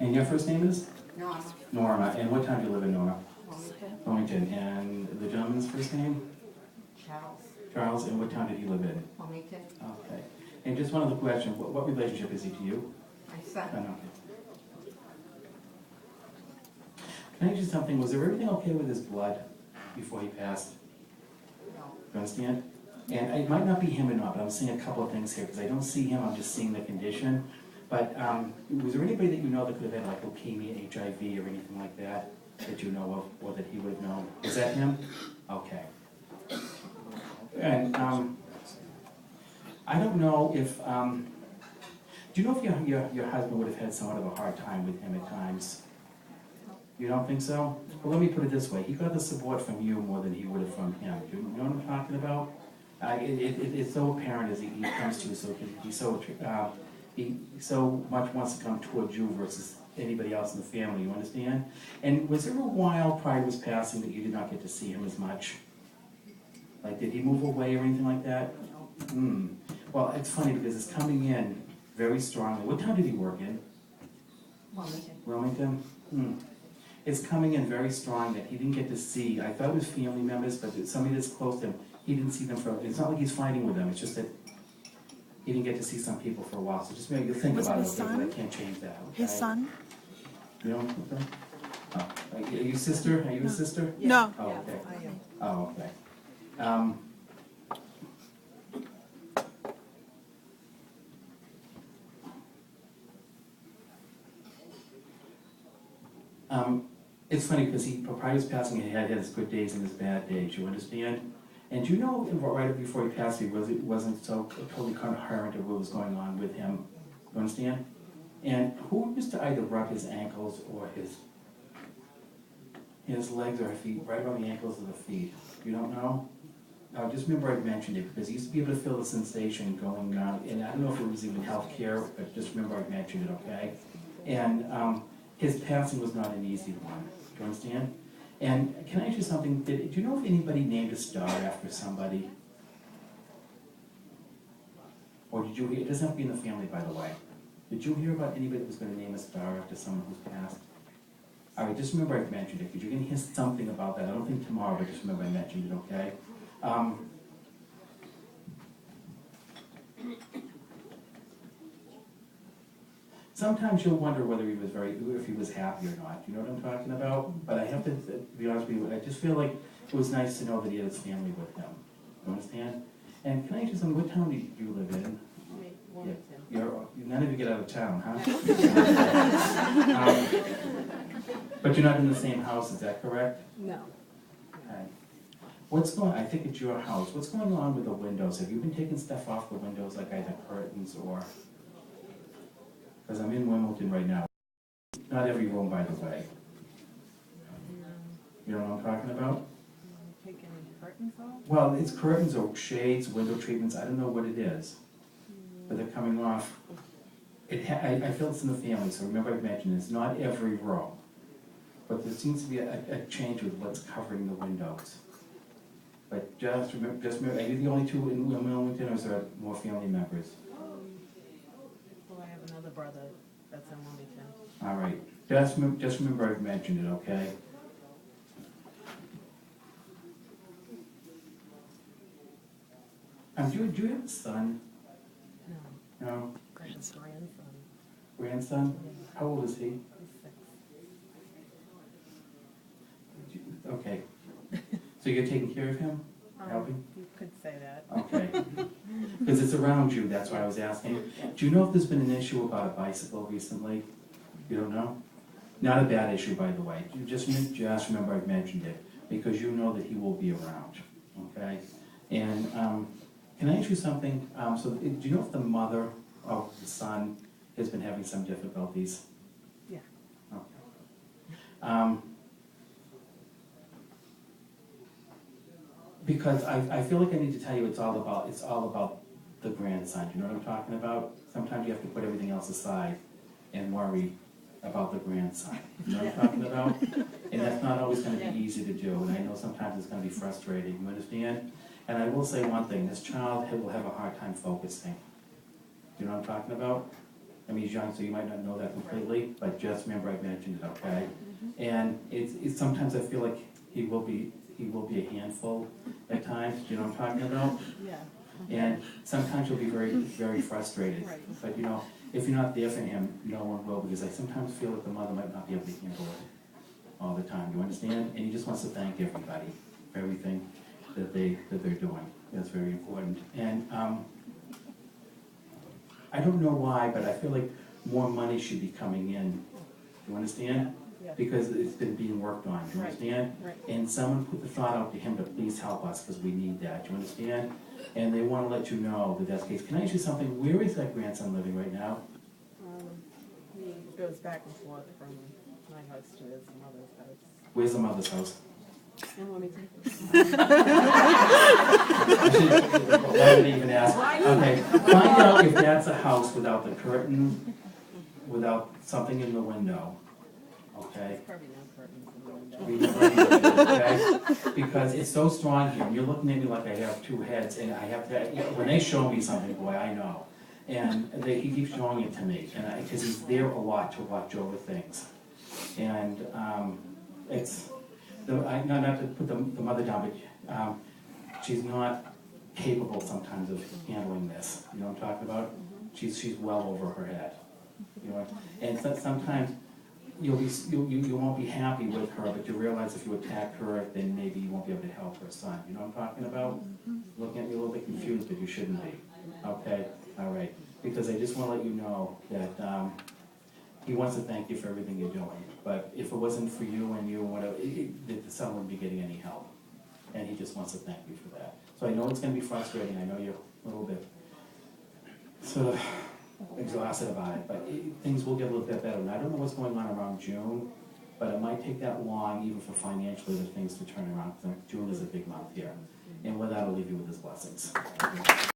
And your first name is? Norma. Norma. And what town do you live in, Norma? Wilmington. Wilmington. And the gentleman's first name? Charles. Charles. And what town did he live in? Wilmington. Okay. And just one other question. What relationship is he to you? My son. I know. Can I ask you something? Was everything okay with his blood before he passed? No. You understand? And it might not be him or not, but I'm seeing a couple of things here, because I don't see him, I'm just seeing the condition. But was there anybody that you know that could have had like leukemia, HIV, or anything like that, that you know of, or that he would have known? Is that him? Okay. And I don't know if, do you know if your husband would have had somewhat of a hard time with him at times? You don't think so? Well, let me put it this way. He got the support from you more than he would have from him. Do you know what I'm talking about? It's so apparent as he comes to you, so he so much wants to come towards you versus anybody else in the family, you understand? And was there a while prior to his passing that you did not get to see him as much? Like, did he move away or anything like that? Well, it's funny because it's coming in very strongly. What town did he work in? Wilmington. Wilmington? It's coming in very strong that he didn't get to see. I thought it was family members, but somebody that's close to him, he didn't see them for, it's not like he's fighting with them, it's just that he didn't get to see some people for a while. So just maybe think about it, okay, but I can't change that. Okay? His son? You know? Okay. Oh, are you a sister? Are you a sister? No. Oh, okay. I am. Oh, okay. It's funny because prior to his passing, he had his good days and his bad days, you understand? And you know, right before he passed, he wasn't so totally coherent of what was going on with him, you understand? And who used to either rub his ankles or his legs or feet, right on the ankles of the feet? You don't know? Just remember I mentioned it, because he used to be able to feel the sensation going on, and I don't know if it was even healthcare, but just remember I mentioned it, okay? And his passing was not an easy one, do you understand? And can I ask you something, do you know if anybody named a star after somebody? Or did you, it doesn't have to be in the family, by the way. Did you hear about anybody that was going to name a star after someone who's passed? All right, just remember I mentioned it, because you're going to hear something about that. I don't think tomorrow, but just remember I mentioned it, okay? Sometimes you'll wonder whether if he was happy or not. You know what I'm talking about? But I have to be honest with you, I just feel like it was nice to know that he had his family with him. You understand? And can I ask you something? What town do you live in? Wilmington. None of you get out of town, huh? But you're not in the same house, is that correct? No. Okay. I think it's your house. What's going on with the windows? Have you been taking stuff off the windows, like either curtains or? Because I'm in Wimbledon right now. Not every room, by the way. You know what I'm talking about? Taking curtains off? Well, it's curtains or shades, window treatments, I don't know what it is. But they're coming off. I feel it's in the family, so remember I mentioned it's not every room. But there seems to be a change with what's covering the windows. But just remember, are you the only two in Wilmington, or is there more family members? Well, I have another brother that's in Wilmington. All right. Just remember I've mentioned it, okay? Do you have a son? No. No? Grandson. Grandson? How old is he? He's 6. Okay. So you're taking care of him? Helping? You could say that. Okay. Because it's around you, that's why I was asking. Do you know if there's been an issue about a bicycle recently? You don't know? Not a bad issue, by the way. Just remember I've mentioned it, because you know that he will be around, okay? And can I ask you something? So do you know if the mother of the son has been having some difficulties? Yeah. Okay. Because I feel like I need to tell you it's all about the grandson. You know what I'm talking about? Sometimes you have to put everything else aside and worry about the grandson. You know what I'm talking about? And that's not always going to be easy to do, and I know sometimes it's going to be frustrating. You understand? And I will say one thing: this child will have a hard time focusing. You know what I'm talking about? I mean, he's young, so you might not know that completely, but just remember I mentioned it, okay? And it's sometimes I feel like he will be a handful at times, do you know what I'm talking about? Yeah. And sometimes you'll be very, very frustrated. Right. But you know, if you're not there for him, no one will, because I sometimes feel that the mother might not be able to handle it all the time, you understand? And he just wants to thank everybody for everything that they're doing. That's very important. And I don't know why, but I feel like more money should be coming in, you understand? Yeah. Because it's been being worked on, you Right. understand? Right. And someone put the thought out to him to please help us, because we need that, you understand? And they want to let you know that that's the case. Can I ask you something? Where is that grandson living right now? He goes back and forth from my house to his mother's house. Where's the mother's house? And let me take Why did I even ask? Okay, find out if that's a house without the curtain, without something in the window, okay? probably no curtains in the window. We never do it, okay? Because it's so strong here, and you're looking at me like I have two heads, and I have to, when they show me something, boy, I know. And he keeps showing it to me, and because he's there a lot to watch over things. And it's, not to put the mother down, but she's not capable sometimes of handling this, you know what I'm talking about? She's well over her head, you know? And sometimes you won't be happy with her, but you realize if you attack her, then maybe you won't be able to help her son. You know what I'm talking about? Looking at me a little bit confused, but you shouldn't be. Okay, all right. Because I just want to let you know that he wants to thank you for everything you're doing. But if it wasn't for you and whatever, the son wouldn't be getting any help. And he just wants to thank you for that. So I know it's going to be frustrating. I know you're a little bit sort of exhausted about it, but things will get a little bit better. And I don't know what's going on around June, but it might take that long, even for financially, the things to turn around. June is a big month here. And with that, I'll leave you with his blessings.